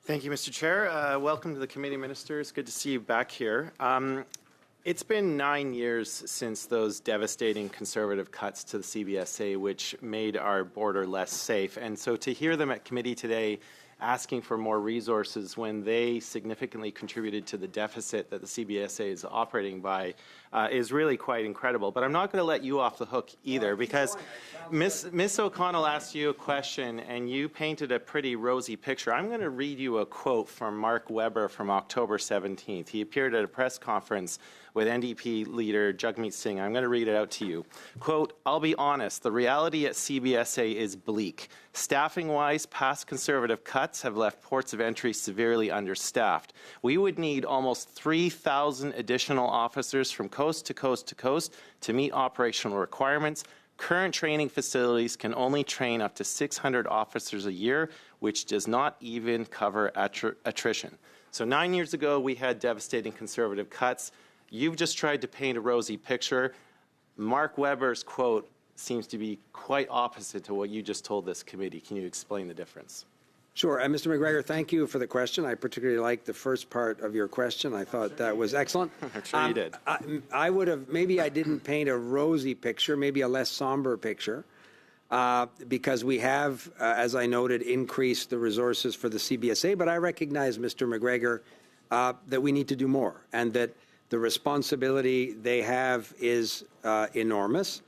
Thank you, Mr. Chair. Welcome to the committee, Minister. It's good to see you back here. It's been 9 years since those devastating conservative cuts to the CBSA, which made our border less safe. And so to hear them at committee today asking for more resources when they significantly contributed to the deficit that the CBSA is operating by is really quite incredible. But I'm not going to let you off the hook either, because Ms. O'Connell asked you a question and you painted a pretty rosy picture. I'm going to read you a quote from Mark Webber from October 17th. He appeared at a press conference with NDP leader Jagmeet Singh. I'm going to read it out to you. Quote, "I'll be honest, the reality at CBSA is bleak. Staffing-wise, past Conservative cuts have left ports of entry severely understaffed. We would need almost 3,000 additional officers from coast to coast to coast to meet operational requirements. Current training facilities can only train up to 600 officers a year, which does not even cover attrition." So 9 years ago, we had devastating Conservative cuts. You've just tried to paint a rosy picture. Mark Webber's quote seems to be quite opposite to what you just told this committee. Can you explain the difference? Sure. Mr. McGregor, thank you for the question. I particularly liked the first part of your question. I thought that was excellent. I'm sure you did. I would have, maybe I didn't paint a rosy picture, maybe a less somber picture, because we have, as I noted, increased the resources for the CBSA, but I recognize, Mr. McGregor, that we need to do more, and that the responsibility they have is enormous.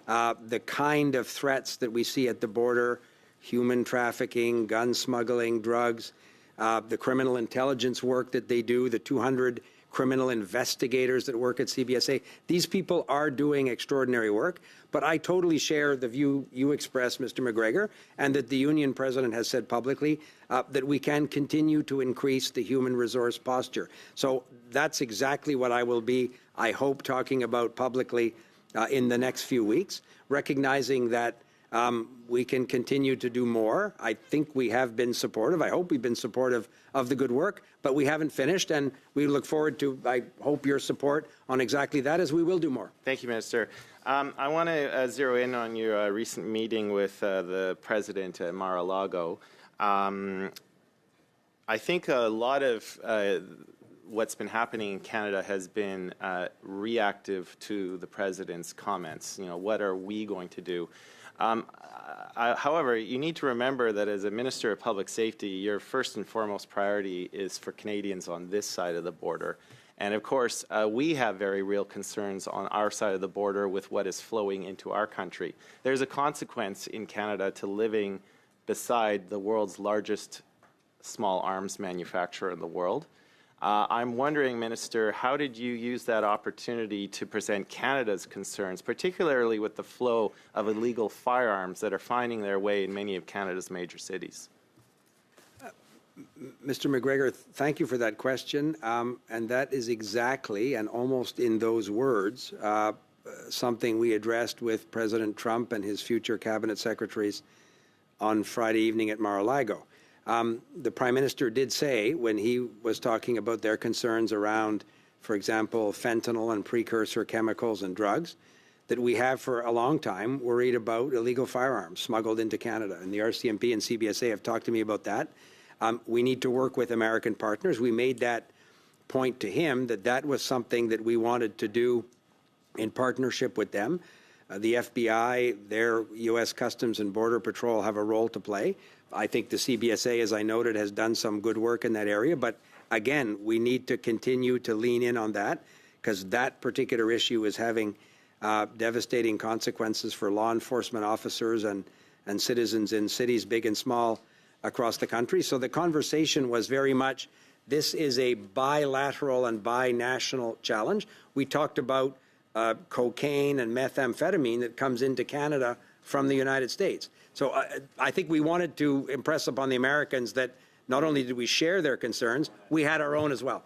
The kind of threats that we see at the border, human trafficking, gun smuggling, drugs, the criminal intelligence work that they do, the 200 criminal investigators that work at CBSA, these people are doing extraordinary work. But I totally share the view you expressed, Mr. McGregor, and that the union president has said publicly that we can continue to increase the human resource posture. So that's exactly what I will be, I hope, talking about publicly in the next few weeks, recognizing that we can continue to do more. I think we have been supportive. I hope we've been supportive of the good work, but we haven't finished, and we look forward to, I hope, your support on exactly that, as we will do more. Thank you, Minister. I want to zero in on your recent meeting with the President at Mar-a-Lago. I think a lot of what's been happening in Canada has been reactive to the President's comments. You know, what are we going to do? However, you need to remember that as a Minister of Public Safety, your first and foremost priority is for Canadians on this side of the border. And of course, we have very real concerns on our side of the border with what is flowing into our country. There's a consequence in Canada to living beside the world's largest small arms manufacturer in the world. I'm wondering, Minister, how did you use that opportunity to present Canada's concerns, particularly with the flow of illegal firearms that are finding their way in many of Canada's major cities? Mr. McGregor, thank you for that question. And that is exactly, and almost in those words, something we addressed with President Trump and his future cabinet secretaries on Friday evening at Mar-a-Lago. The Prime Minister did say, when he was talking about their concerns around, for example, fentanyl and precursor chemicals and drugs, that we have for a long time worried about illegal firearms smuggled into Canada. And the RCMP and CBSA have talked to me about that. We need to work with American partners. We made that point to him, that that was something that we wanted to do in partnership with them. The FBI, their U.S. Customs and Border Patrol have a role to play. I think the CBSA, as I noted, has done some good work in that area. But again, we need to continue to lean in on that, because that particular issue is having devastating consequences for law enforcement officers and citizens in cities, big and small, across the country. So the conversation was very much, this is a bilateral and binational challenge. We talked about cocaine and methamphetamine that comes into Canada from the United States. So I think we wanted to impress upon the Americans that not only did we share their concerns, we had our own as well.